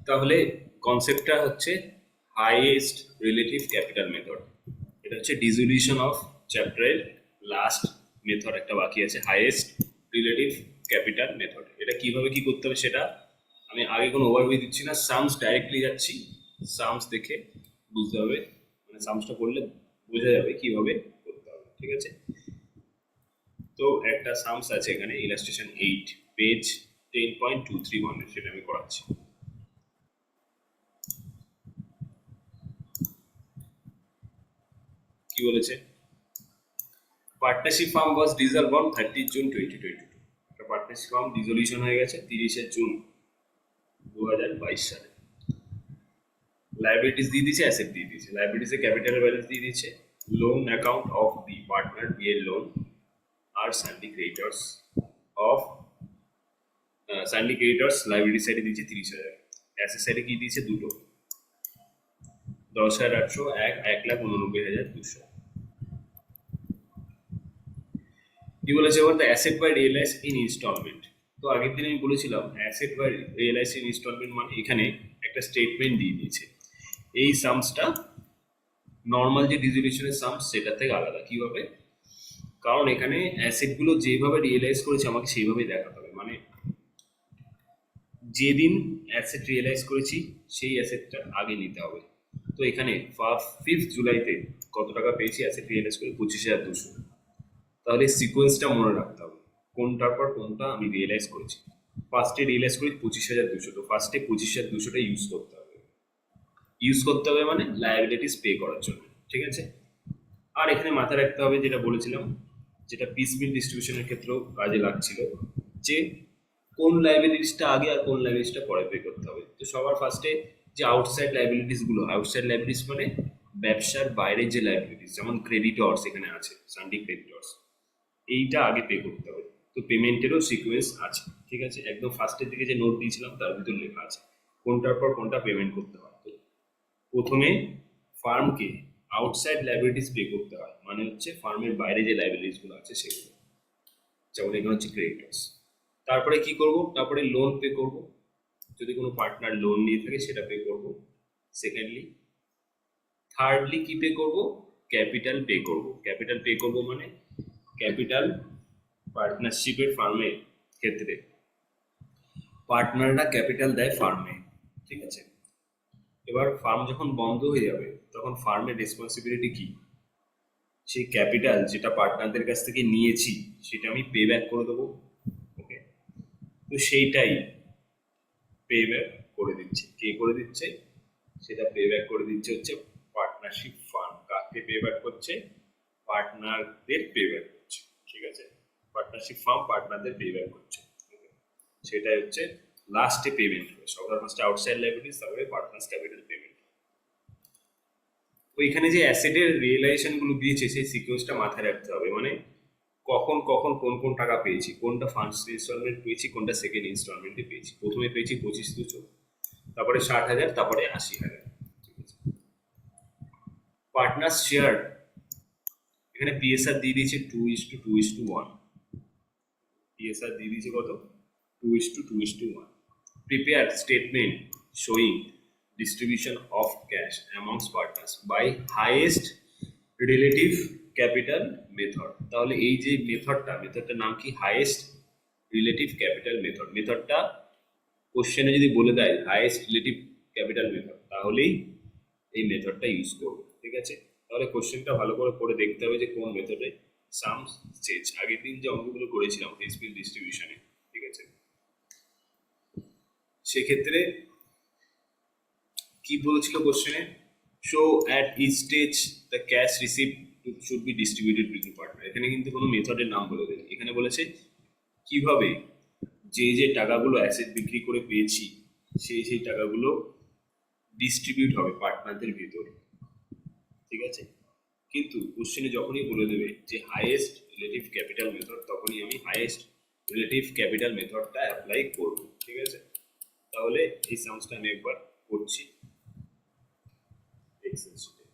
তাহলে কনসেপ্টটা হচ্ছে হাইয়েস্ট রিলেটিভ ক্যাপিটাল মেথড। এটা হচ্ছে ডিসোলিউশন অফ চ্যাপ্টারের লাস্ট মেথড একটা বাকি আছে, হাইয়েস্ট রিলেটিভ ক্যাপিটাল মেথড। এটা কিভাবে কি করতে হবে সেটা আমি আগে কোনো ওভারভিউ দিচ্ছি না, সামস ডাইরেক্টলি যাচ্ছি। সামস দেখে বুঝতে হবে, মানে সামসটা করলে বোঝা যাবে কিভাবে করতে হবে, ঠিক আছে? তো একটা সামস আছে এখানে, ইলাস্ট্রেশন 8 পেজ 10.231, সেটা আমি করাচ্ছি। কি বলেছে? Partnership firm was dissolved on 30 June 2022। একটা পার্টনারশিপ ফার্ম ডিজলিউশন হয়ে গেছে 30শে জুন 2022 সালে। লাইবিলিটিস দিয়ে দিয়েছে, অ্যাসেট দিয়ে দিয়েছে। লাইবিলিটিসে ক্যাপিটাল ব্যালেন্স দিয়ে দিয়েছে, loan account of the partner BL loan আর sundry creditors of sundry creditors liability সাইডে দিয়েছে 30,000, অ্যাসেট সাইডে কি দিয়েছে দুটো, 10,800 1,89,200। কি বলেছে এবার? The asset by realize in instalment. তো আগের দিন আমি বলেছিলাম asset by realize in instalment মানে এখানে একটা স্টেটমেন্ট দিয়ে দিয়েছে। এই সামসটা নর্মাল যে ডিজলিউশনের সামস সেটা থেকে আলাদা। কিভাবে? কারণ এখানে অ্যাসেটগুলো যেভাবে রিয়েলাইজ করেছে আমাকে সেইভাবেই দেখাতে হবে। মানে যেদিন অ্যাসেট রিয়েলাইজ করেছি সেই অ্যাসেটটা আগে নিতে হবে। তো এখানে 5th জুলাইতে কত টাকা পেয়েছি অ্যাসেট রিয়েলাইজ করে? 25,200। তাহলে সিকোয়েন্সটা মনে রাখতে হবে, কোনটার পর কোনটা আমি রিয়েলাইজ করেছি। ফার্স্টে রিয়েলাইজ করি 25,200, তো ফার্স্টে 25,200টা ইউজ করতে হবে। ইউজ করতে হবে মানে লায়াবিলিটিস পে করার জন্য, ঠিক আছে? আর এখানে মাথায় রাখতে হবে যেটা বলেছিলাম, যেটা পিস বিল ডিস্ট্রিবিউশনের ক্ষেত্রেও কাজে লাগছিল, যে কোন লাইবিলিটিসটা আগে আর কোন লাইবিলিটিসটা পরে পে করতে হবে। তো সবার ফার্স্টে যে আউটসাইড লাইবিলিটিসগুলো, আউটসাইড লাইবিলিটিস মানে ব্যবসার বাইরের যে লাইবিলিটিস, যেমন ক্রেডিটর্স এখানে আছে, সানডি ক্রেডিটর্স, এইটা আগে পে করতে হবে। তো পেমেন্টেরও সিকোয়েন্স আছে, ঠিক আছে? একদম ফার্স্টের দিকে যে নোট দিয়েছিলাম তার ভিতর লেখা আছে কোনটার পর কোনটা পেমেন্ট করতে হয়। তো প্রথমে ফার্মকে আউটসাইড লাইবিলিটিস পে করতে হয়, মানে হচ্ছে ফার্মের বাইরে যে লাইবিলিটিস গুলো আছে সেগুলো, যেমন এখানে হচ্ছে ক্রেডিটার্স। তারপরে কি করব? তারপরে লোন পে করব, যদি কোনো পার্টনার লোন নিয়ে থাকে সেটা পে করব। সেকেন্ডলি, থার্ডলি কি পে করব? ক্যাপিটাল পে করব। ক্যাপিটাল পে করব মানে ক্যাপিটাল পার্টনারশিপের ফার্মের ক্ষেত্রে পার্টনাররা ক্যাপিটাল দেয় ফার্মে, ঠিক আছে? এবার ফার্ম যখন বন্ধ হয়ে যাবে তখন ফার্মের রেসপন্সিবিলিটি কি? সেই ক্যাপিটাল যেটা পার্টনারদের কাছ থেকে নিয়েছি সেটা আমি পে ব্যাক করে দেবো। ওকে, তো সেইটাই পে ব্যাক করে দিচ্ছে। কে করে দিচ্ছে? সেটা পে ব্যাক করে দিচ্ছে হচ্ছে পার্টনারশিপ ফার্ম। কাকে পে ব্যাক করছে? পার্টনারদের পে ব্যাক করছে, ঠিক আছে? পার্টনারশিপ ফার্ম পার্টনারদের পে ব্যাক করছে। Okay? সেটাই হচ্ছে লাস্টে পেমেন্ট হবে। সবার ফার্স্টে আউটসাইড লাইবিলিটিস, তারপরে পার্টনার্স ক্যাপিটাল পেমেন্ট। তো এখানে যে অ্যাসেটের রিয়েলাইজেশন গুলো দিয়েছে সেই সিকোয়েন্সটা মাথায় রাখতে হবে। মানে কখন কখন কোন কোন টাকা পেয়েছি, কোনটা ফার্স্ট ইনস্টলমেন্ট পেয়েছি, কোনটা সেকেন্ড ইনস্টলমেন্টে পেয়েছি। প্রথমে পেয়েছি 25,200, তারপরে 60,000, তারপরে 80,000, ঠিক আছে? পার্টনার শেয়ার, এখানে পিএসআর দিয়ে দিয়েছে 2:2:1। পিএসআর দিয়ে দিয়েছে কত? 2:2:1। Prepare statement showing distribution of cash amongst partners by highest relative capital method। তাহলে এই যে মেথডটার নাম কি? Highest relative capital method. মেথডটা কোশ্চেনে যদি বলে দেয় হাইয়েস্ট রিলেটিভ ক্যাপিটাল মেথড, তাহলেই এই মেথডটা ইউজ করবো, ঠিক আছে? তাহলে কোশ্চেনটা ভালো করে পড়ে দেখতে হবে যে কোন মেথডে সামস চেঞ্জ। আগের দিন যে অঙ্কগুলো করেছিলাম ফিজিক্যাল ডিস্ট্রিবিউশনে, ঠিক আছে, সেক্ষেত্রে কি বলেছিল কোশ্চেনে? Show at each stage the cash receive should be distributed between partner. এখানে কিন্তু কোনো মেথডের নাম বলে দেয়নি, এখানে বলেছে কিভাবে যে যে টাকাগুলো অ্যাসেট বিক্রি করে পেয়েছি সেই সেই টাকাগুলো ডিস্ট্রিবিউট হবে পার্টনারদের ভিতরে, ঠিক আছে? কিন্তু কোশ্চেনে যখনই বলে দেবে যে হাইয়েস্ট রিলেটিভ ক্যাপিটাল মেথড, তখনই আমি হাইয়েস্ট রিলেটিভ ক্যাপিটাল মেথডটা অ্যাপ্লাই করব, ঠিক আছে? তাহলে এই সামসটা আমি একবার করছি এক্সেল শিটে।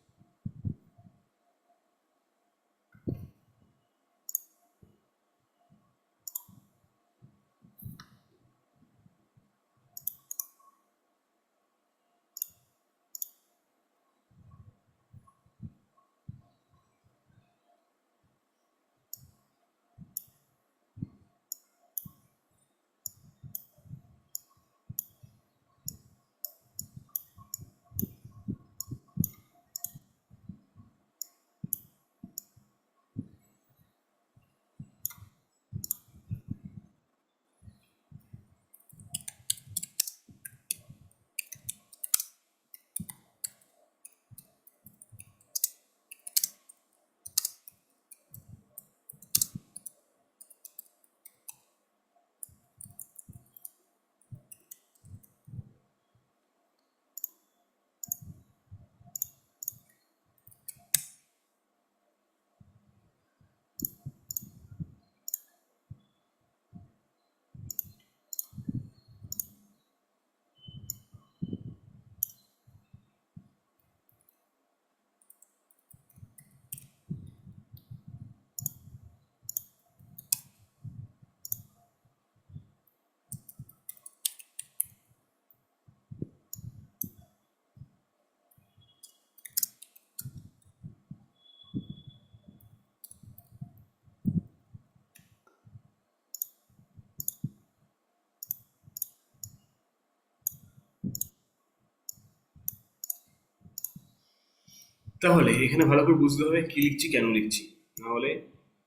তাহলে এখানে ভালো করে বুঝতে হবে কি লিখছি কেন লিখছি, না হলে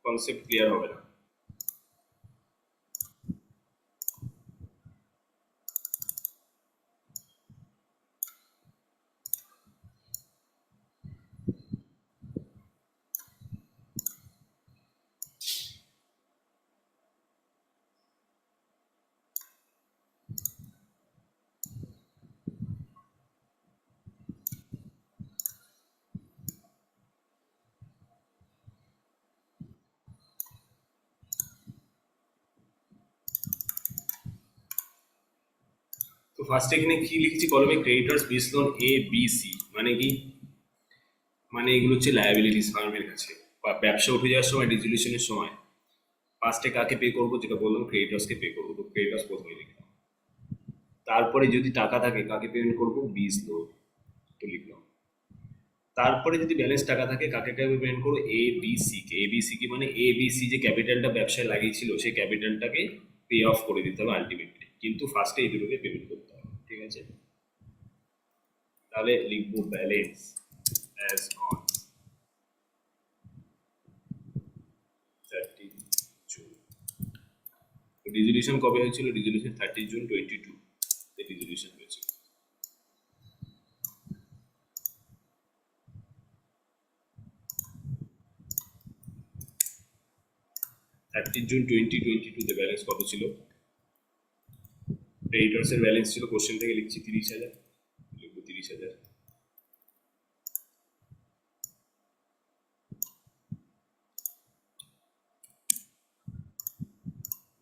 কনসেপ্ট ক্লিয়ার হবে না। তো ফার্স্ট এখানে কি লিখছি কলমে, ক্রেডিটর্স বিস লোন এ বি সি, মানে কি, মানে এগুলো হচ্ছে লায়াবিলিটিস ফার্মের কাছে, বা ব্যবসা উঠে যাওয়ার সময় রেজলিউশনের সময় ফার্স্টে কাকে পে করবো, যেটা বললাম ক্রেডিটর্সকে পে করবো, তো ক্রেডিটর্স প্রথমে লিখলাম। তারপরে যদি টাকা থাকে কাকে পেমেন্ট করবো, বিস লোন, তো লিখলাম। তারপরে যদি ব্যালেন্স টাকা থাকে কাকে কাকে পেমেন্ট করবো, A B C K. A B C কি মানে এ বি সি যে ক্যাপিটালটা ব্যবসায় লাগিয়েছিল সেই ক্যাপিটালটাকে পে অফ করে দিতে হবে আলটিমেটলি, কিন্তু ফার্স্টে এই দুটোকে পেমেন্ট করতে হবে, ঠিক আছে। তাহলে লিখবো balance as on 30 June. Resolution কবে হয়েছিল, রিজলিউশন 30 জুন 2022 রিজলিউশন হয়েছিল। 30 জুন 2022 ব্যালেন্স কত ছিল, ক্রেডিটর্স এর ব্যালেন্স ছিল, কোশ্চেন থেকে লিখছি 30,000, লিখবো 30,000।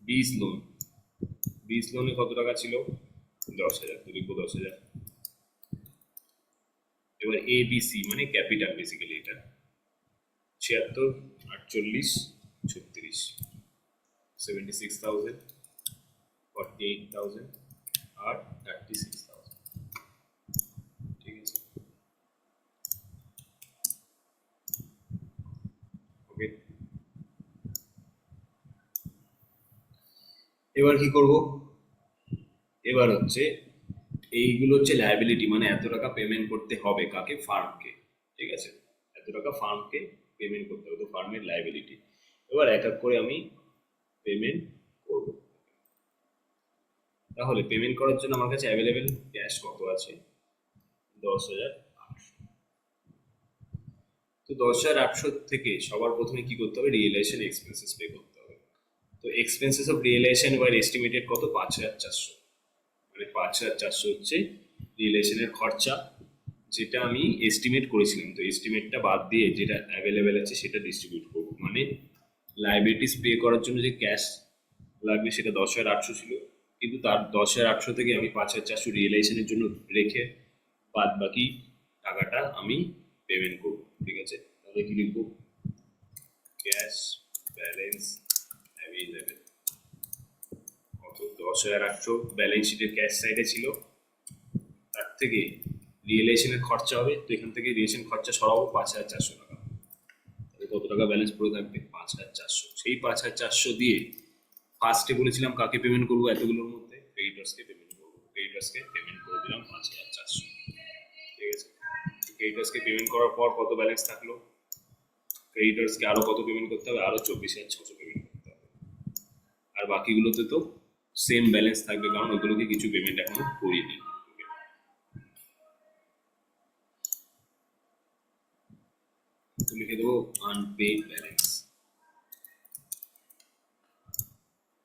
বিস লোন, বিস লোনে কত টাকা ছিল, 10,000, তো লিখবো 10,000। এবার এ বি সি মানে ক্যাপিটাল, বেসিক্যালি এটা 76, 48, 36, 76,000, 48,000 আর 36,000, ঠিক আছে, ওকে। এবার কি করব, এবার হচ্ছে এইগুলো হচ্ছে লায়াবিলিটি, মানে এত টাকা পেমেন্ট করতে হবে কাকে, ফার্মকে, ঠিক আছে, এত টাকা ফার্মকে পেমেন্ট করতে হবে, তো ফার্মের লায়াবিলিটি। এবার এক এক করে আমি পেমেন্ট করব। তাহলে পেমেন্ট করার জন্য আমার কাছে অ্যাভেলেবেল ক্যাশ কত আছে, 10,800। তো 10,800 থেকে সবার প্রথমে কি করতে হবে, রিয়েলাইজেশন এক্সপেন্সেস পে করতে হবে। তো expenses of realisation were estimated কত, 5,400, মানে 5,400 হচ্ছে রিয়েলাইজেশনের খরচা, যেটা আমি এস্টিমেট করেছিলাম। তো এস্টিমেটটা বাদ দিয়ে যেটা অ্যাভেলেবেল আছে সেটা ডিস্ট্রিবিউট করবো, মানে লাইবিলিটিস পে করার জন্য যে ক্যাশ লাগবে সেটা 10,800 ছিল, কিন্তু তার 10,800 থেকে আমি 5,400 রিয়েলাইজেশনের জন্য রেখে বাদ বাকি টাকাটা আমি পেমেন্ট করবো, ঠিক আছে। তাহলে কি লিখবো, ক্যাশ ব্যালেন্স অ্যাভেলেবেল কত, 10,800 ব্যালেন্স শিটের ক্যাশ সাইডে ছিল, তার থেকে রিয়েলাইজেশনের খরচা হবে, তো এখান থেকে রিয়েলাইজেশন খরচা সরাবো 5,400 টাকা, তাহলে কত টাকা ব্যালেন্স পড়ে থাকবে, 5,400। সেই 5,400 দিয়ে ফার্স্টে বলেছিলাম কাকে পেমেন্ট করবো, এতগুলোর মধ্যে ক্রেডিটর্সকে পেমেন্ট করবো, ক্রেডিটর্সকে পেমেন্ট করে দিলাম 5,400, ঠিক আছে। ক্রেডিটর্সকে পেমেন্ট করার পর কত ব্যালেন্স থাকলো, ক্রেডিটর্সকে আরো কত পেমেন্ট করতে হবে, আরো 24,600 পেমেন্ট করতে হবে, আর বাকিগুলোতে তো সেম ব্যালেন্স থাকবে, কারণ ওগুলোকে কিছু পেমেন্ট এখনো করিনি। তো লিখে দেবো আনপেড ব্যালেন্স,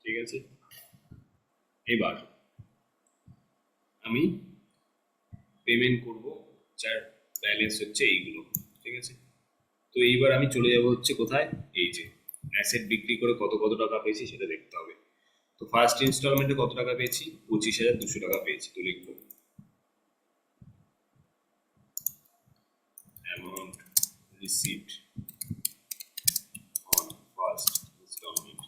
ঠিক আছে। এবার আমি পেমেন্ট করব, যার ব্যালেন্স হচ্ছে এইগুলো, ঠিক আছে। তো এইবার আমি চলে যাব হচ্ছে কোথায়, এই যে অ্যাসেট বিক্রি করে কত কত টাকা পেয়েছি সেটা দেখতে হবে। তো ফার্স্ট ইনস্টলমেন্টে কত টাকা পেয়েছি, 25,200 টাকা পেয়েছি, তো লিখবো amount received on first instalment.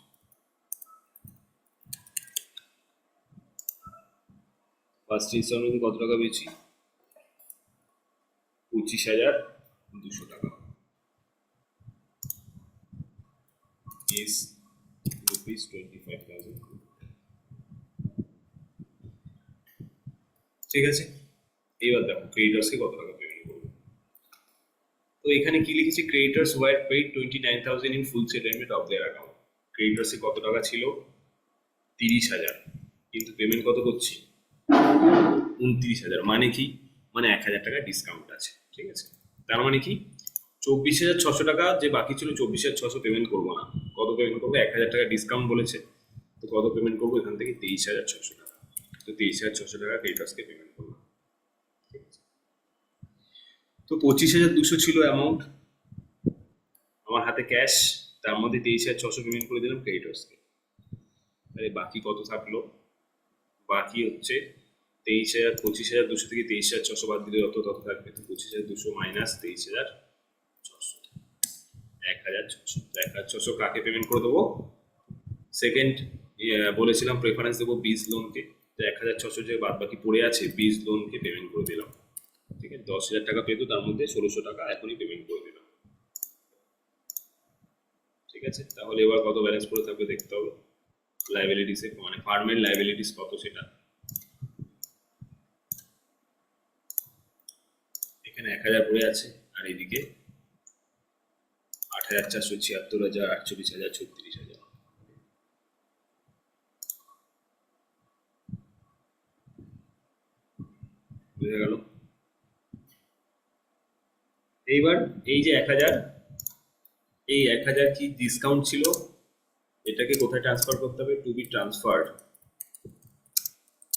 First ইনস্টলমেন্টে কত টাকা পেয়েছি, 25,200 টাকা, is rupees 25,000, ঠিক আছে। এইবার দেখো ক্রেডিটর্সকে কত টাকা পেমেন্ট করবো, তো এখানে কি লিখেছি, creditors were paid 29,000 in full settlement of their account. ক্রেডিটার্সে কত টাকা ছিল, 30,000, কিন্তু পেমেন্ট কত করছি, 29,000। মানে কি, মানে 1,000 টাকা ডিসকাউন্ট আছে, ঠিক আছে। তার মানে কি 24,600 টাকা যে বাকি ছিল, 24,600 পেমেন্ট করবো না, কত পেমেন্ট করবো, 1,000 টাকা ডিসকাউন্ট বলেছে, তো কত পেমেন্ট করবো এখান থেকে, 23,600 টাকা। তো 23,600 টাকা ক্রেডিটার্সকে পেমেন্ট করবো, ঠিক আছে। তো 25,200 ছিল অ্যামাউন্ট আমার হাতে ক্যাশ, তার মধ্যে 23,600 পেমেন্ট করে দিলাম ক্রেডিটার্সকে। তাহলে বাকি কত থাকলো, বাকি হচ্ছে 23,000, 25,200 থেকে 23,600 বাদ দিলে তত থাকবে, তো 25,200 মাইনাস 23,600, 1,600। 1,600 কাকে পেমেন্ট করে দেবো, সেকেন্ড বলেছিলাম প্রেফারেন্স দেবো বীজ লোনকে, তো 1,600 যে বাদ বাকি পড়ে আছে বীজ লোনকে পেমেন্ট করে দিলাম, ঠিক আছে। 10,000 টাকা পেতো, তার মধ্যে 1,600 টাকা এখনই পেমেন্ট করে দিলাম, ঠিক আছে। তাহলে এবার কত ব্যালেন্স পড়ে থাকবে দেখতে হবে, লাইবিলিটিসে, মানে ফার্মের লাইবিলিটিস কত সেটা। এখানে 1,000 পড়ে আছে, আর এদিকে 8,476,000, 48,000, 36,000। বুঝে গেল। এইবার এই যে 1,000, এই 1,000 কি ডিসকাউন্ট ছিল, এটাকে কোথায় ট্রান্সফার করতে হবে, to be transferred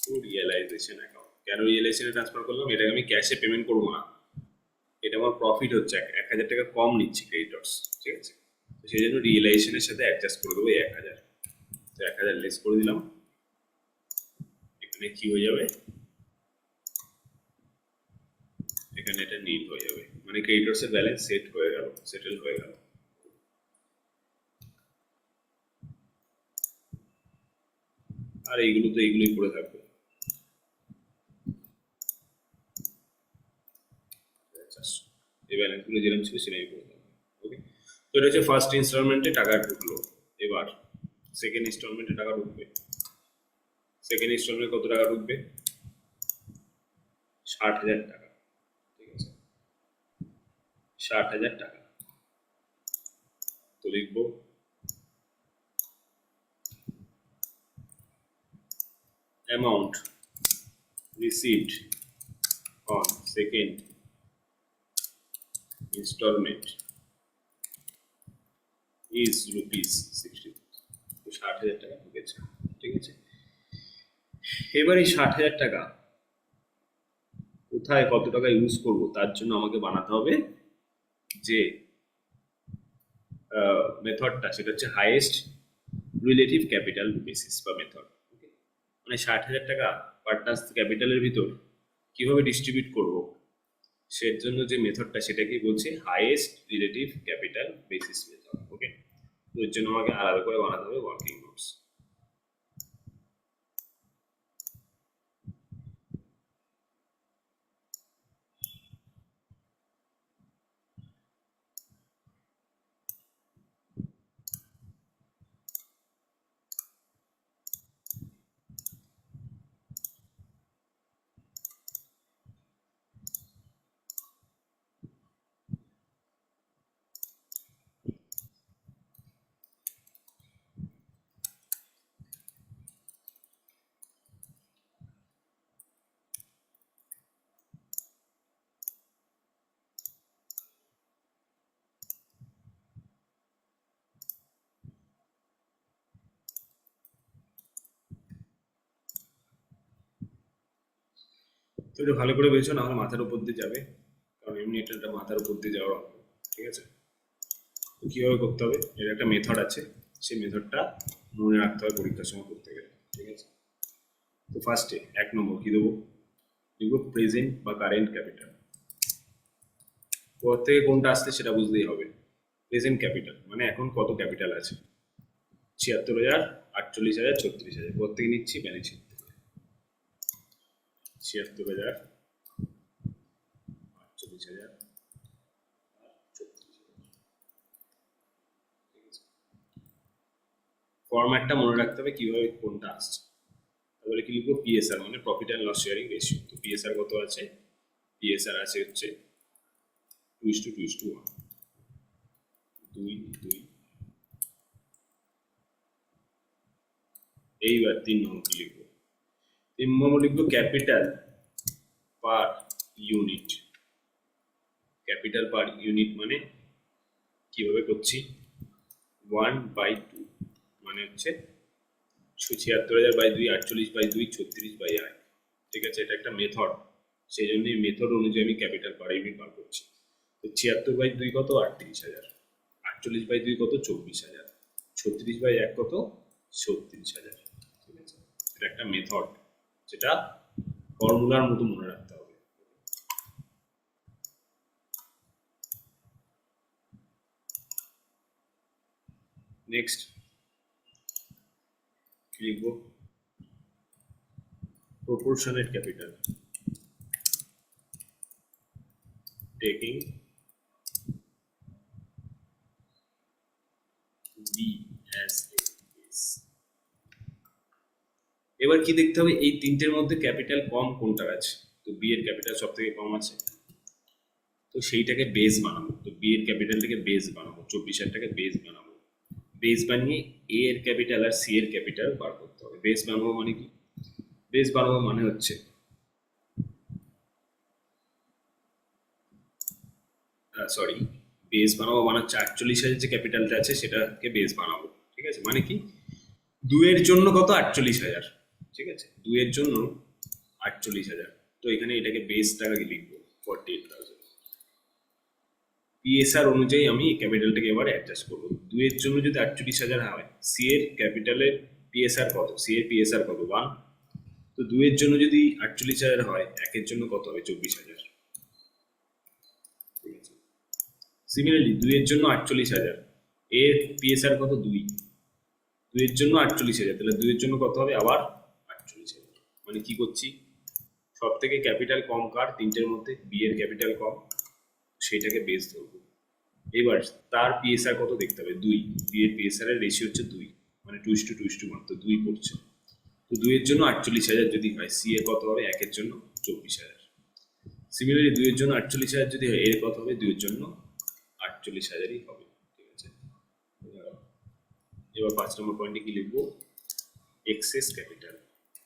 to realisation account. কেন রিয়েলাইজেশনে ট্রান্সফার করলাম, এটাকে আমি ক্যাশে পেমেন্ট করবো না, এটা আমার প্রফিট হচ্ছে, 1,000 টাকা কম নিচ্ছি ক্রেডিটর্স, ঠিক আছে। তো সেই জন্য রিয়েলাইজেশনের সাথে অ্যাডজাস্ট করে দেবো এই 1,000, তো 1,000 লেস করে দিলাম। এখানে কি হয়ে যাবে, এখানে এটা নীল হয়ে যাবে, মানে ক্রেডিটর্স এর ব্যালেন্স সেট হয়ে গেল, সেটেল হয়ে গেল। আর এইগুলো তো এইগুলোই পড়ে থাকবে, এই ব্যালেন্স গুলো যেরকম ছিল সেটাই পড়ে থাকবে, ওকে। তো এটা হচ্ছে ফার্স্ট ইনস্টলমেন্টে টাকা ঢুকলো। এবার সেকেন্ড ইনস্টলমেন্টে টাকা ঢুকবে। সেকেন্ড ইনস্টলমেন্টে কত টাকা ঢুকবে, 60,000 টাকা, ঠিক আছে, 60,000 টাকা। তো লিখবো amount received on second installment is rupees 60। তো 60,000 টাকা ঢুকেছে, ঠিক আছে। এবার এই 60,000 টাকা কোথায় কত টাকা ইউজ করব, তার জন্য আমাকে বানাতে হবে যে মেথডটা, সেটা হচ্ছে হাইয়েস্ট রিলেটিভ ক্যাপিটাল বেসিস বা মেথড। মানে 60,000 টাকা পার্টনার্স ক্যাপিটালের ভিতর কিভাবে ডিস্ট্রিবিউট করব, সের জন্য যে মেথডটা সেটাকে বলছে highest relative capital basis method, okay. তো এর জন্য আমাকে আলাদা করে বানাতে হবে ওয়ার্কিং নোটস। তো এটা ভালো করে বুঝছো, না হলে মাথার উপর দিয়ে যাবে, কারণ এমনি এটা মাথার উপর দিয়ে যাওয়ার অঙ্ক, ঠিক আছে। তো কিভাবে করতে হবে, এর একটা মেথড আছে, সেই মেথডটা মনে রাখতে হবে পরীক্ষার সময় করতে গেলে, ঠিক আছে। তো ফার্স্টে 1 নম্বর কি দেবো, লিখবো প্রেজেন্ট বা কারেন্ট ক্যাপিটাল। কোথা থেকে কোনটা আসছে সেটা বুঝতেই হবে। প্রেজেন্ট ক্যাপিটাল মানে এখন কত ক্যাপিটাল আছে, 76,000, 48,000, 36,000। কোথা থেকে নিচ্ছি, ব্যালেন্স শিট থেকে। 76,000, 48,000, 36,000, ঠিক আছে। ফরম্যাটটা মনে রাখতে হবে কিভাবে কোনটা আসছে। তাহলে কি লিখবো, পিএসআর মানে profit and loss sharing ratio. তো পিএসআর কত আছে, পিএসআর আছে হচ্ছে 2:2:1, 2 2। এইবার 3 নম্বর কি লিখবো? 3 নম্বর লিখবো capital per unit. Capital per unit মানে কিভাবে করছি? 1/2 মানে হচ্ছে 76,000/2, 48/2, 36/8। ঠিক আছে, এটা একটা মেথড, সেই জন্য এই মেথড অনুযায়ী আমি ক্যাপিটাল পার ইউনিট বার করছি। তো 76/2 কত? 38,000। 48/2 কত? 24,000। 36/1 কত? 36,000। ঠিক আছে, এটা একটা মেথড, যেটা ফর্মুলার মতো মনে রাখতে হবে। নেক্সট লিখবো proportionate capital, taking B as a base. এবার কি দেখতে হবে? এই তিনটের মধ্যে ক্যাপিটাল কম কোনটার আছে? তো বি এর ক্যাপিটাল সব থেকে কম আছে, তো সেইটাকে বেস বানাবো। তো বি এর ক্যাপিটালটাকে বেস বানাবো, 24,000টাকে বেস বানাবো। বেস বানিয়ে এ এর ক্যাপিটাল আর সি এর ক্যাপিটাল বার করতে হবে। বেস বানাবো মানে কি? বেস বানাবো মানে হচ্ছে সরি, বেস বানাবো মানে হচ্ছে 48,000 যে ক্যাপিটালটা আছে সেটাকে বেস বানাবো। ঠিক আছে, মানে কি? দুয়ের জন্য কত? 48,000। ঠিক আছে, দুয়ের জন্য 48,000। তো এখানে এটাকে বেসটাকে লিখবো 48,000। পিএসআর অনুযায়ী আমি ক্যাপিটালটাকে এবার অ্যাডজাস্ট করবো। দুয়ের জন্য যদি 48,000 হয়, সি এর ক্যাপিটালের পিএসআর কত? সি এর পিএসআর কত? 1। তো দুয়ের জন্য যদি 48,000 হয়, একের জন্য কত হবে? 24,000। ঠিক আছে, সিমিলারলি দুয়ের জন্য 48,000, এর পিএসআর কত? 2। দুয়ের জন্য 48,000, তাহলে দুয়ের জন্য কত হবে? আবার 48,000। মানে কি করছি? সব থেকে ক্যাপিটাল কম কার? তিনটের মধ্যে বি এর ক্যাপিটাল কম, সেইটাকে বেস ধরবো। এবার তার পিএসআর কত দেখতে হবে? 2। বি এর পিএসআর এর রেশিও হচ্ছে 2, মানে 2:2:1, তো 2 পড়ছে। তো দুইয়ের জন্য 48,000 যদি হয়, সি এর কত হবে? একের জন্য 24,000। সিমিলারলি দুইয়ের জন্য 48,000 যদি হয়, এর কত হবে? দুইয়ের জন্য 48,000ই হবে। ঠিক আছে, এবার 5 নম্বর পয়েন্টে কি লিখবো? এক্সেস ক্যাপিটাল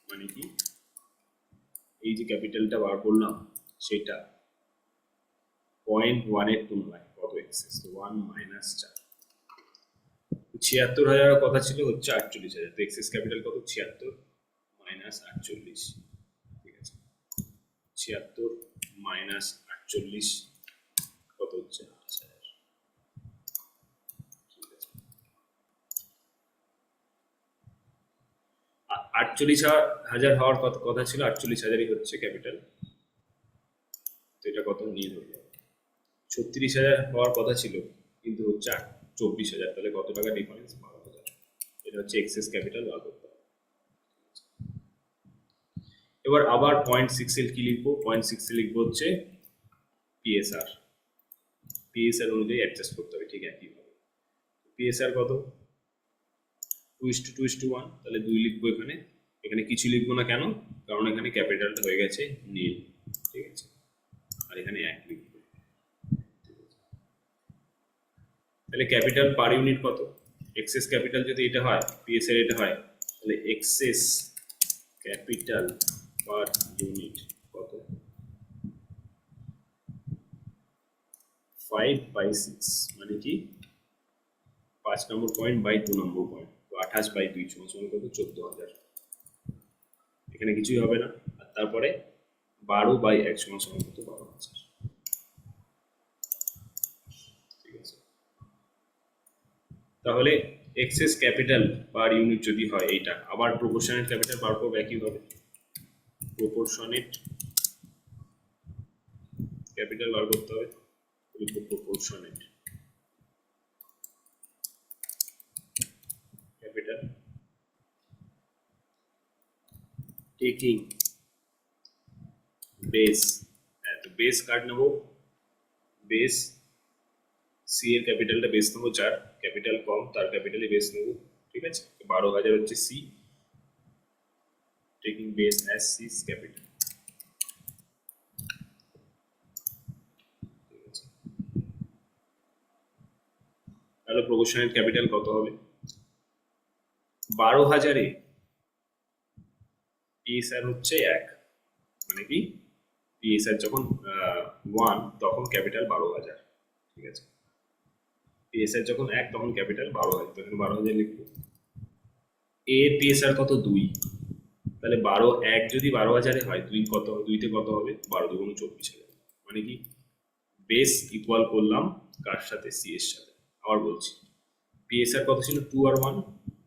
মানে কি? এই যে ক্যাপিটালটা বার করলাম, সেটা 0.1 এর তুলনায় কত এক্সেস? তো 1 - 4। 76,000 কথা ছিল, হচ্ছে 48,000। তো এক্সেস ক্যাপিটাল কত? 76 - 48। ঠিক আছে, 76 - 48 কত হচ্ছে? 28,000। ঠিক আছে, 48,000 হওয়ার কথা ছিল, 48,000ই হচ্ছে ক্যাপিটাল। তো এটা কত নিয়ে ধরলাম। 36,000 হওয়ার কথা ছিল, কিন্তু হচ্ছে 24,000, তাহলে কত টাকা ডিফারেন্স? 12,000। এটা হচ্ছে এক্সেস ক্যাপিটাল বার করতে হবে। এবার আবার 0.6 এর কি লিখবো? 0.6 এ লিখবো হচ্ছে পিএসআর। পিএসআর অনুযায়ী অ্যাডজাস্ট করতে হবে, ঠিক একইভাবে। পিএসআর কত? 2:2:1, তাহলে 2 লিখবো এখানে। এখানে কিছু লিখবো না, কেন? কারণ এখানে ক্যাপিটালটা হয়ে গেছে নীল। ঠিক আছে, আর এখানে 1 লিখবো। তাহলে ক্যাপিটাল পার ইউনিট কত? এক্সেস ক্যাপিটাল যদি এটা হয়, পিএসআর এটা হয়, তাহলে এক্সেস ক্যাপিটাল পার ইউনিট কত? 5/6, মানে কি? 5 নম্বর পয়েন্ট বাই 2 নম্বর পয়েন্ট, তো 28/2 সমান কত? 14,000। এখানে কিছুই হবে না। আর তারপরে 12/1 সমান কত? 12,000। ঠিক আছে, তাহলে এক্সেস ক্যাপিটাল পার ইউনিট যদি হয় এইটা, আবার প্রপোর্শনেট ক্যাপিটাল বার করবো একইভাবে। প্রপোর্শনেট ক্যাপিটাল বার করতে হবে, প্রপোর্শনেট ক্যাপিটাল টেকিং বেস। তো বেস কার্ড নেবো, বেস সি এর ক্যাপিটালটা বেস নেবো 4, ক্যাপিটাল কম তার ক্যাপিটালই বেস নেবো। ঠিক আছে, 12,000 হচ্ছে C, taking base as C's capital. ঠিক আছে, তাহলে প্রপোর্শনাল ক্যাপিটাল কত হবে? 12,000-এ পিএসআর হচ্ছে 1, মানে কি পিএসআর যখন 1 তখন ক্যাপিটাল 12,000, ঠিক আছে। পিএসআর যখন 1 তখন ক্যাপিটাল 12,000, তখন 12,000 লিখবো। এ পিএসআর কত? 2, তাহলে 1 যদি 12,000-এ হয়, 2 কত? 2তে কত হবে? 12 দুগুণ 24,000, মানে কি বেস ইকুয়াল করলাম কার সাথে? সি এর সাথে। আবার বলছি, পিএসআর কত ছিল? 2 আর 1,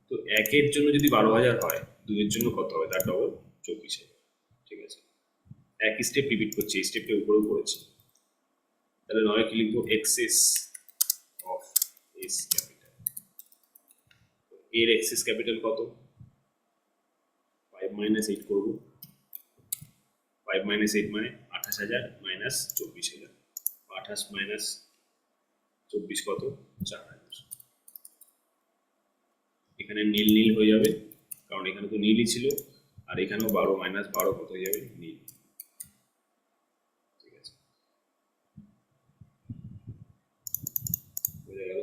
তো 1-এর জন্য যদি 12,000 হয়, 2 এর জন্য কত হবে? তার ডবল, 24,000, ঠিক আছে। একই স্টেপ রিপিট করছি, এই স্টেপটা উপরেও করেছি। তাহলে নয় কি লিখবো? Access of S capital. এর এক্সেস ক্যাপিটাল কত? 5 - 8 করবো। 5 - 8 মানে 28,000 মাইনাস 24,000। 28 মাইনাস 24 কত? 4,000। এখানে নীল নীল হয়ে যাবে, কারণ এখানে তো নীলই ছিল, আর এখানেও 12 মাইনাস 12 কত হয়ে যাবে? নীল, ঠিক আছে। বোঝা গেল?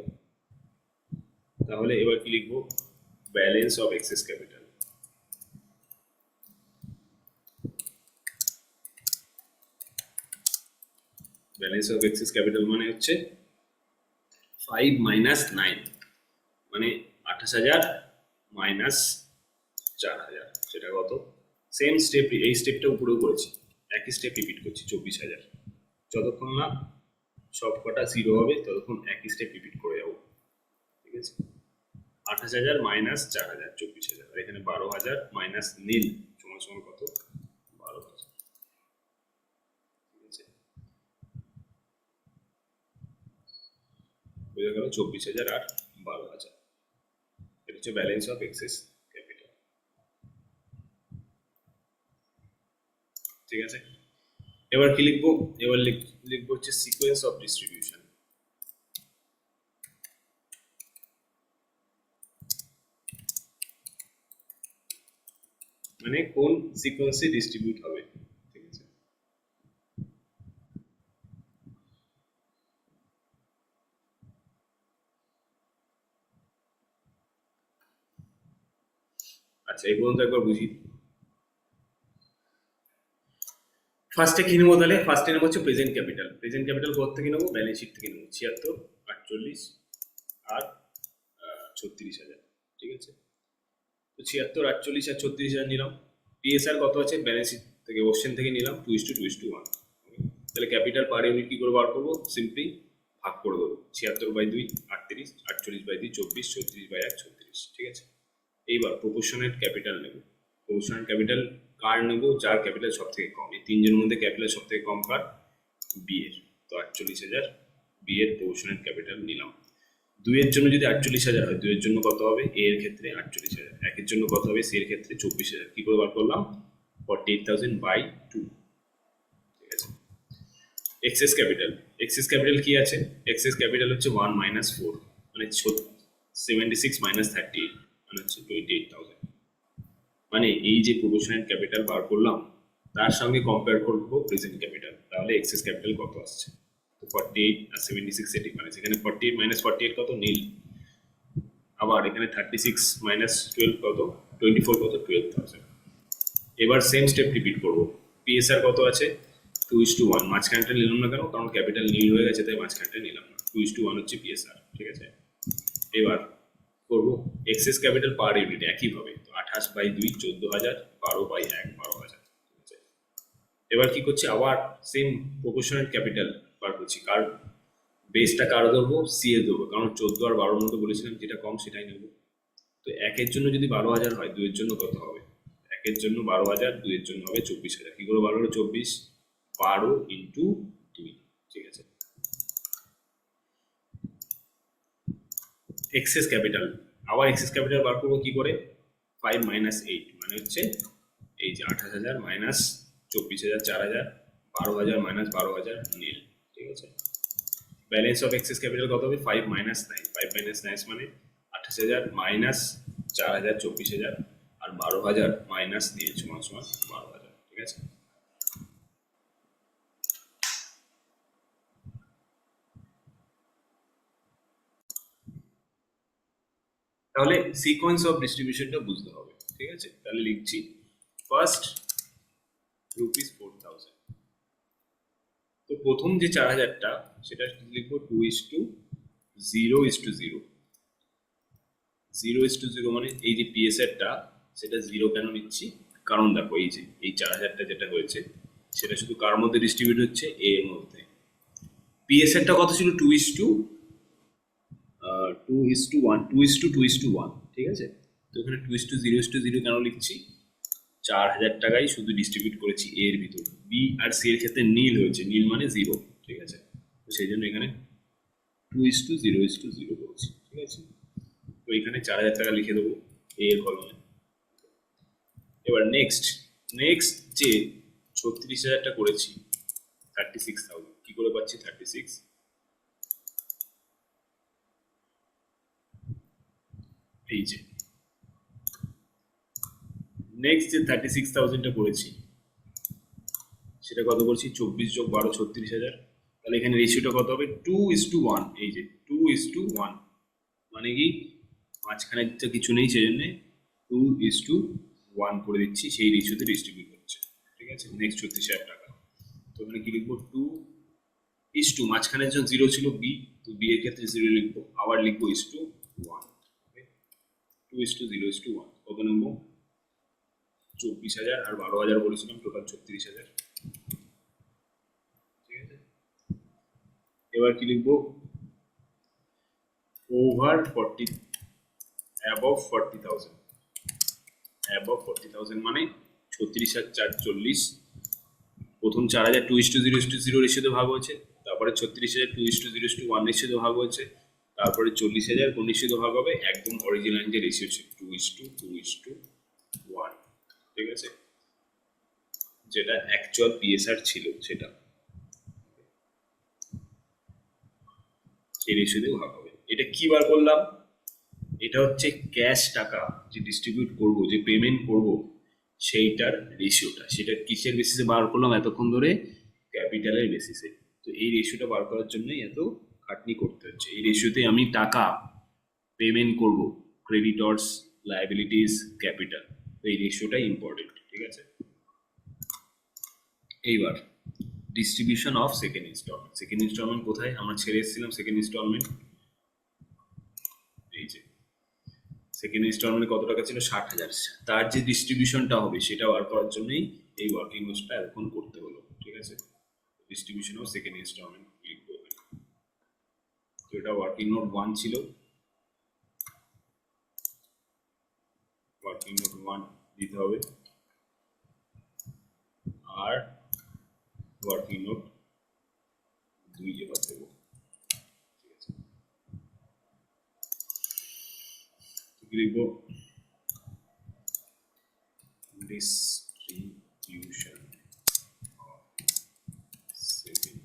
তাহলে এবার কি লিখবো? Balance of excess capital. Balance of excess capital মানে হচ্ছে 5 মাইনাস 9, মানে 28,000 মাইনাস 4,000, সেটা কত? সেম স্টেপ, এই স্টেপটা উপরেও করেছি, একই স্টেপ রিপিট করছি। 24,000, যতক্ষণ না সব কটা জিরো হবে ততক্ষণ একই স্টেপ রিপিট করে যাবো, ঠিক আছে। 28,000 মাইনাস 4,000, 24,000, আর এখানে 12,000 মাইনাস নীল সমান সমান কত? 12,000, ঠিক আছে। বোঝা গেল? 24,000 আর 12,000, এটা হচ্ছে ব্যালেন্স অফ এক্সেস ক্যাপিটাল, ঠিক আছে। এবার কি লিখবো? এবার লিখবো হচ্ছে সিকোয়েন্স অফ ডিস্ট্রিবিউশন। মানে কোন সিকোয়েন্সে ডিস্ট্রিবিউট হবে, ঠিক আছে। আচ্ছা, এই পর্যন্ত একবার বুঝি। ফার্স্টে কি নেবো? তাহলে ফার্স্টে নেবো হচ্ছে প্রেজেন্ট ক্যাপিটাল। প্রেজেন্ট ক্যাপিটাল কোথা থেকে নেবো? ব্যালেন্স শিট থেকে নেবো। 76, 48 আর 36,000, ঠিক আছে। তো 76, 48 আর 36,000 নিলাম। পিএসআর কত আছে? ব্যালেন্স শিট থেকে, অপশন থেকে নিলাম 2:2:1। তাহলে ক্যাপিটাল পার ইউনিট কি করে বার করবো? সিম্পলি ভাগ করে দেবো। 76/2 38, 48/2 24, 36/1 36, ঠিক আছে। এইবার প্রপোর্শনেট ক্যাপিটাল নেব। প্রপোর্শনেট ক্যাপিটাল কার নেব? যার ক্যাপিটাল সব থেকে কম। এই তিনজনের মধ্যে ক্যাপিটাল সব থেকে কম কার? বি এর। তো 48,000 বি এর প্রপোর্শনেট ক্যাপিটাল নিলাম। 2 এর জন্য যদি 48,000 হয়, 2 এর জন্য কত হবে? এ এর ক্ষেত্রে 48,000, 1 এর জন্য কত হবে? সি এর ক্ষেত্রে 24,000। কি করে বার করলাম? 48,000/2, ঠিক আছে। এক্সেস ক্যাপিটাল, এক্সেস ক্যাপিটাল কি আছে? এক্সেস ক্যাপিটাল হচ্ছে 1 - 4, মানে 76 - 38, মানে হচ্ছে 28,000। মানে এই যে প্রপোর্শনাল ক্যাপিটাল বার করলাম, তার সঙ্গে কম্পেয়ার করবো প্রেজেন্ট ক্যাপিটাল, তাহলে এক্সেস ক্যাপিটাল কত আসছে? তো 48 আর 76 এর ডিফারেন্স, এখানে 48 - 48 কত? নীল। আবার এখানে 36 - 12 কত? 24 কত? 12,000। এবার সেম স্টেপ রিপিট করবো। পিএসআর কত আছে? 2:1, মাঝখানটা নিলাম না কেন? কারণ ক্যাপিটাল নীল হয়ে গেছে, তাই মাঝখানটা নিলাম না। 2:1 হচ্ছে পিএসআর, ঠিক আছে। এবার করবো এক্সেস ক্যাপিটাল পার ইউনিট একইভাবে। তো 28/2 14,000, 12/1 12,000, ঠিক আছে। এবার কি করছি? আবার সেম প্রপোর্শনাল ক্যাপিটাল বার করছি। কার বেসটা কার ধরবো? সি এ ধরবো, কারণ 14 আর 12-র মধ্যে বলেছিলাম যেটা কম সেটাই নেবো। তো 1-এর জন্য যদি 12,000 হয়, 2 এর জন্য কত হবে? 1-এর জন্য 12,000, 2 এর জন্য হবে 24,000। কি করে 12 হলো? 24, 12 ইন্টু 2, ঠিক আছে। এক্সেস ক্যাপিটাল, আবার এক্সেস ক্যাপিটাল বার করবো কি করে? 5 - 8, মানে হচ্ছে এই যে 28,000 মাইনাস 24,000, 4,000, 12,000 মাইনাস 12,000 নীল, ঠিক আছে। ব্যালেন্স অফ এক্সেস ক্যাপিটাল কত হবে? 5 - 9, 5 - 9 মানে 28,000 মাইনাস 4,000, 24,000, আর 12,000 মাইনাস নীল সমান সমান 12,000, ঠিক আছে। তাহলে সিকোয়েন্স অফ ডিস্ট্রিবিউশনটা বুঝতে হবে, ঠিক আছে? তাহলে লিখছি ফার্স্ট ₹4,000। তো প্রথম যে 4,000টা সেটা লিখবো 2:0:0। 0:0 মানে এই যে পিএসআরটা সেটা 0 কেন নিচ্ছি? কারণ দেখো এই যে এই 4,000টা যেটা হয়েছে সেটা শুধু কার মধ্যে ডিস্ট্রিবিউট হচ্ছে? এ এর মধ্যে। পিএসআরটা কত ছিল? 2:1, 2:2:1, ঠিক আছে? তো এখানে 2:0:0 কেন লিখছি? 4,000 টাকাই শুধু ডিস্ট্রিবিউট করেছি এ এর ভিতর। বি আর সি এর ক্ষেত্রে নীল হয়েছে, নীল মানে 0, ঠিক আছে? তো সেই জন্য এখানে 2:0:0 করেছি, ঠিক আছে? তো এখানে 4,000 টাকা লিখে দেবো এ এর কলমে। এবার নেক্সট নেক্সট যে 36,000টা করেছি, 36,000 কি করে পাচ্ছি 36? এই যে নেক্সট যে 36,000টা করেছি সেটা কত করছি? 24+12 36,000। তাহলে এখানে রেশিওটা কত হবে? 2:1। এই যে 2:1 মানে কি মাঝখানে তো কিছু নেই, সেই জন্য 2:1 করে দিচ্ছি, সেই রেশিওতে ডিস্ট্রিবিউট হচ্ছে, ঠিক আছে? নেক্সট 36,000 টাকা। তো এখানে কি লিখবো? 2:2, মাঝখানে যে 0 ছিল বি, তো বি এর ক্ষেত্রে 0 লিখবো, আবার লিখবো 1:1। 2:0:1 কত নেবো? 24,000 আর 12,000 বলেছিলাম, টোটাল 36,000, ঠিক আছে? এবার কি লিখবো? Over 40, above 40,000। অ্যাবভ 40,000 মানে 36,440। প্রথম 4,000 2:0:0 রেশিওতে ভাগ হয়েছে, তারপরে 36,000 2:0:1 রেশিওতে ভাগ হয়েছে, তারপরে 40,000 কোন রেশিওতে ভাগ হবে? একদম অরিজিনাল যে রেশিও ছিল 2:2:1, ঠিক আছে? যেটা অ্যাকচুয়াল পিএসআর ছিল সেটা, সেই রেশিওতে ভাগ হবে। এটা কি বার করলাম? এটা হচ্ছে ক্যাশ টাকা যে ডিস্ট্রিবিউট করব, যে পেমেন্ট করব, সেইটার রেশিওটা। সেটা কিসের বেসিসে বার করলাম এতক্ষণ ধরে? ক্যাপিটালের বেসিসে। তো এই রেশিওটা বার করার জন্যই এত খাটনি করতে হচ্ছে। এই রেশিওতে আমি টাকা পেমেন্ট করব, ক্রেডিটর্স, লায়াবিলিটিস, ক্যাপিটাল। তো এই রেশিওটাই ইম্পর্টেন্ট, ঠিক আছে? এইবার distribution of second instalment. Second instalment কোথায়? আমরা ছেড়ে এসেছিলাম সেকেন্ড ইনস্টলমেন্ট, এই যে সেকেন্ড ইনস্টলমেন্টে কত টাকা ছিল? 60,000। তার যে ডিস্ট্রিবিউশনটা হবে সেটা বার করার জন্যই এই ওয়ার্কিং নোটসটা এখন করতে হলো, ঠিক আছে? ডিস্ট্রিবিউশন অফ সেকেন্ড ইনস্টলমেন্ট লিখবো। তো এটা ওয়ার্কিং নোট 1 ছিল, ওয়ার্কিং নোট 1 দিতে হবে, আর ওয়ার্কিং নোট 2 এবার দেবো, ঠিক আছে? কি লিখবো? ডিস্ট্রিবিউশন অফ সেকেন্ড,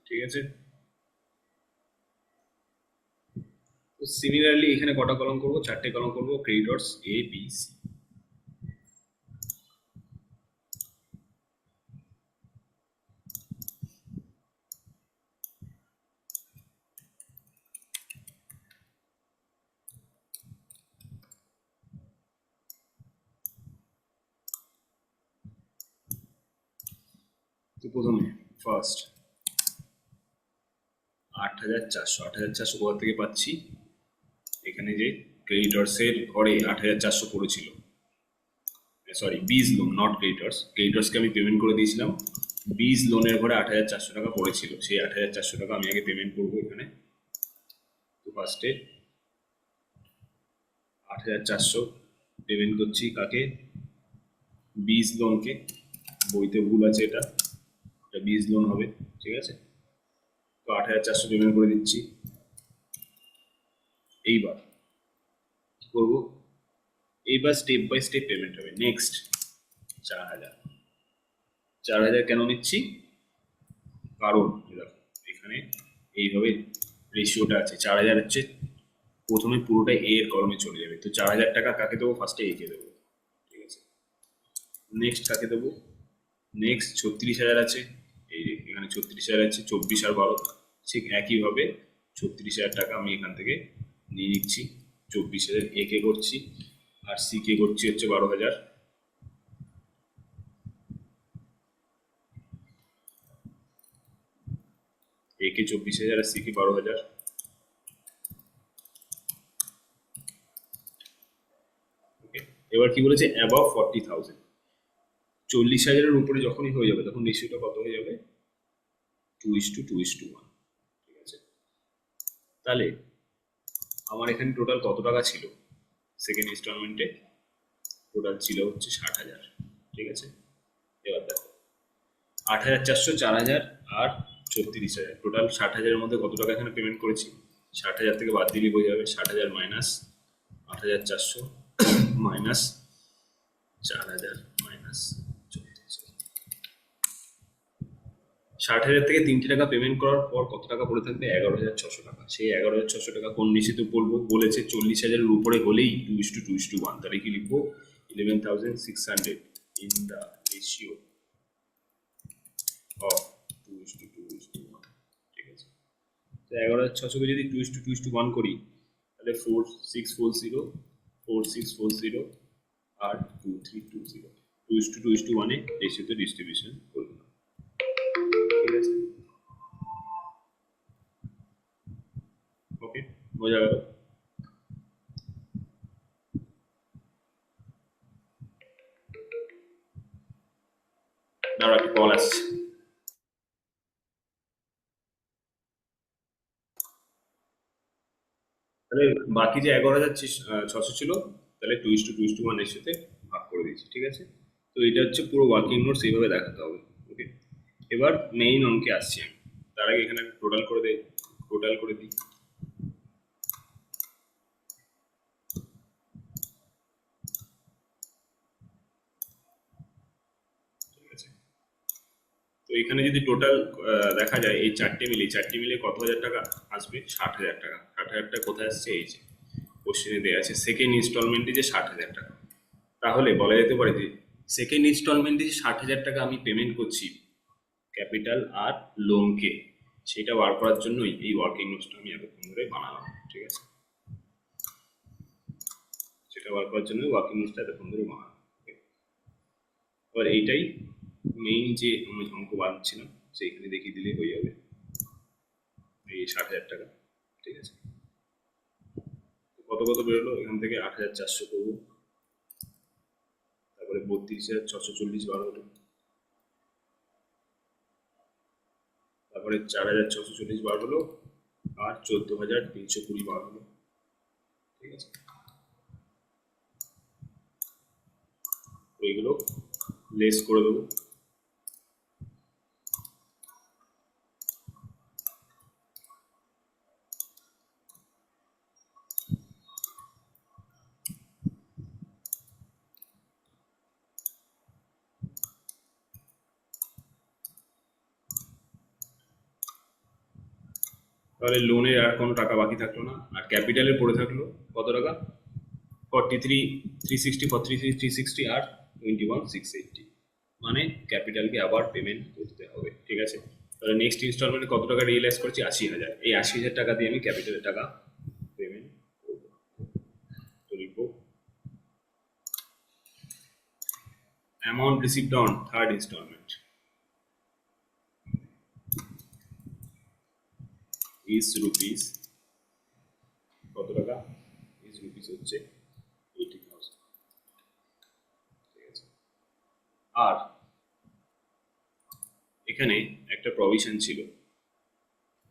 ঠিক আছে? তো সিমিলারলি এখানে কটা কলম করবো? 4টে কলম করবো, ক্রেডিটর্স এ বি সি। তো প্রথমে ফার্স্ট 8,400। 8,400 কোথা থেকে পাচ্ছি? এখানে যে ক্রেডিটর্সের ঘরে 8,400 পড়েছিল, সরি বিজ লোন, নট ক্রেডিটর্স। ক্রেডিটর্সকে আমি পেমেন্ট করে দিয়েছিলাম, বিজ লোনের ঘরে 8,400 টাকা পড়েছিল, সেই 8,400 টাকা আমি আগে পেমেন্ট করবো এখানে। তো ফার্স্টে 8,400 পেমেন্ট করছি কাকে? বিজ লোনকে। বইতে ভুল আছে, এটা বিজ লোন হবে, ঠিক আছে? তো 8,400 পেমেন্ট করে দিচ্ছি। এইবার কি করবো? এইবার স্টেপ বাই স্টেপ পেমেন্ট হবে। নেক্সট 4,000। 4,000 কেন নিচ্ছি? কারণ দেখো এখানে এইভাবে রেশিওটা আছে। 4,000 হচ্ছে প্রথমে পুরোটা এ এর কলমে চলে যাবে। তো 4,000 টাকা কাকে দেবো? ফার্স্টে এ কে দেবো, ঠিক আছে? নেক্সট কাকে দেবো? নেক্সট 36,000 আছে, এই যে এখানে 36,000 আছে, 24 আর 12, ঠিক একইভাবে 36,000 টাকা আমি এখান থেকে নিয়ে নিচ্ছি। 24,000 এ কে করছি, আর সি কে করছি হচ্ছে 12,000। এ কে 24,000 আর সি কে 12,000। ওকে, এবার কি বলেছে, অ্যাবাভ 40,000, 40,000-এর উপরে যখনই হয়ে যাবে তখন রেশিওটা কত হয়ে যাবে, 2:2:1। ঠিক আছে, তাহলে আমার এখানে টোটাল কত টাকা ছিল সেকেন্ড ইনস্টলমেন্টে, টোটাল ছিল হচ্ছে 60,000। ঠিক আছে, এবার দেখো 8,400, 4,000 আর 36,000, টোটাল 60,000-এর মধ্যে কত টাকা এখানে পেমেন্ট করেছি, 60,000 থেকে বাদ দিলেই হয়ে যাবে, 60,000 মাইনাস 8,400 মাইনাস 4,000 মাইনাস 36,000। 60,000 থেকে 3টে টাকা পেমেন্ট করার পর কত টাকা পড়ে থাকবে, 11,600 টাকা। সেই 11,600 টাকা কোন রেশিওতে বলবো, বলেছে 40,000-এর উপরে হলেই 2:2:1, তাহলে কি লিখবো, 11,600 ইন দ্য রেশিও অফ 2:2:1। ঠিক আছে, তো 11,600-কে যদি 2:2:1 করি, তাহলে 4,640, 4,640 আর 2,320, 2:2:1-এ রেশিওতে ডিস্ট্রিবিউশন করবো। ঠিক আছে, ওকে, বোঝা গেল। দাঁড়া, একটা কল আসছে। তাহলে বাকি যে 11,600 ছিল, তাহলে 2:2:1 এর সাথে ভাগ করে দিয়েছি। ঠিক আছে, তো এটা হচ্ছে পুরো ওয়ার্কিং নোটস, এইভাবে দেখাতে হবে। ওকে, এবার মেইন অঙ্কে আসছি আমি। তার আগে এখানে টোটাল করে দিই, টোটাল করে দিই। ঠিক আছে, তো এখানে যদি টোটাল দেখা যায়, এই চারটে মিলে কত হাজার টাকা আসবে, 60,000 টাকা। 60,000 টাকা কোথায় আসছে, এই যে কোশ্চেনে দেওয়া আছে সেকেন্ড ইনস্টলমেন্টে যে 60,000 টাকা। তাহলে বলা যেতে পারে যে সেকেন্ড ইনস্টলমেন্টে যে 60,000 টাকা আমি পেমেন্ট করছি ক্যাপিটাল আর লোনকে, সেটা বার করার জন্যই এই ওয়ার্কিং নোটসটা আমি এতক্ষণ ধরে বানালাম। ঠিক আছে, সেটা বার করার জন্য ওয়ার্কিং নোটসটা এতক্ষণ ধরে বানালাম। Okay? এবার এইটাই মেইন যে আমি অঙ্ক বানাচ্ছিলাম, সেইখানে দেখিয়ে দিলেই হয়ে যাবে এই 60,000 টাকা। ঠিক আছে, কত কত বেরোলো এখান থেকে, 8,400 করবো, তারপরে 32,640 বার হলো, তারপরে 4,640 বার হলো, আর 14,320 বার হলো। ঠিক আছে, ওইগুলো লেস করে দেবো। তাহলে লোনের আর কোনো টাকা বাকি থাকলো না, আর ক্যাপিটালের পড়ে থাকলো কত টাকা, 43,360 আর 21,680, মানে ক্যাপিটালকে আবার পেমেন্ট করতে হবে। ঠিক আছে, তাহলে নেক্সট ইনস্টলমেন্টে কত টাকা রিয়েলাইজ করছি, 80,000। এই 80,000 টাকা দিয়ে আমি ক্যাপিটালের টাকা পেমেন্ট করবো। তো লিখবো amount received on third instalment is rupees, কত টাকা, ইজ রুপিস হচ্ছে 80,000। ঠিক আছে, আর এখানে একটা প্রভিশন ছিল,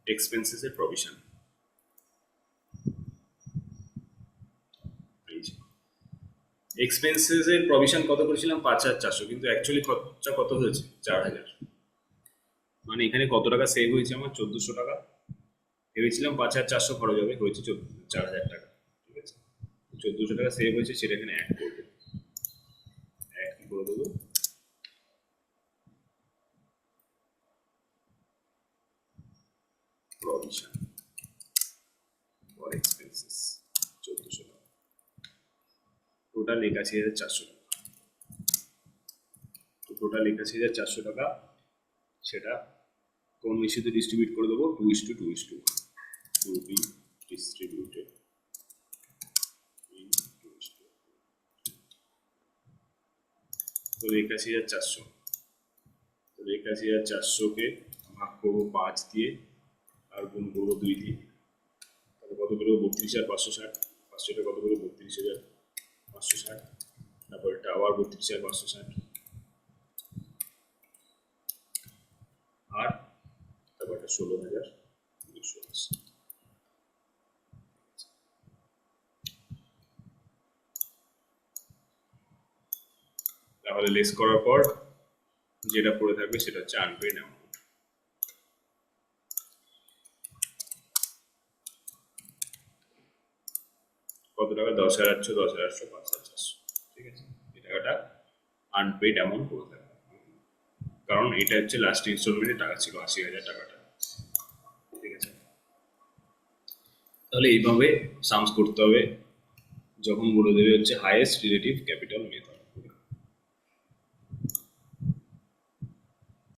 এক্সপেন্সেস এর প্রভিশন। এক্সপেন্সেস এর প্রভিশন কত করেছিলাম, 5,400, কিন্তু অ্যাকচুয়ালি খরচা কত হয়েছে, 4,000। মানে এখানে কত টাকা সেভ হয়েছে আমার, 1,400 টাকা। ভেবেছিলাম 5,400 খরচ হবে, হয়েছে 4,000 টাকা। ঠিক আছে, 1,400 টাকা সেভ হয়েছে, সেটা এখানে অ্যাড করবো। অ্যাড কি করে দেবো, প্রভিশন ফর এক্সপেন্সেস 1,400 টাকা, টোটাল 81,400 টাকা। টোটাল 81,400 টাকা, সেটা কোন ইস্যুতে ডিস্ট্রিবিউট করে দেবো? 2:2:1 টু বি ডিস্ট্রিবিউটেড ইন 2:2। তো 81,400, তো 81,400-কে ভাগ করবো 5 দিয়ে আর গুণ করবো 2 দিয়ে, তাহলে কত বেরোবো? 32,560। 500টা কত বেরোবো? 32,560। তারপর এটা আবার 32,560, আর তারপর এটা 16,280। তাহলে লেস করার পর যেটা পড়ে থাকবে সেটা হচ্ছে আনপেইড অ্যামাউন্ট। কত টাকা? 10,800, 10,800, 5,400। ঠিক আছে, এই টাকাটা আনপেইড অ্যামাউন্ট পড়ে থাকবে, কারণ এটা হচ্ছে লাস্ট ইনস্টলমেন্টের টাকা ছিল 80,000 টাকাটা। ঠিক আছে, তাহলে এইভাবে সামস করতে হবে যখন বলে দেবে হচ্ছে হাইয়েস্ট রিলেটিভ ক্যাপিটাল মেথড।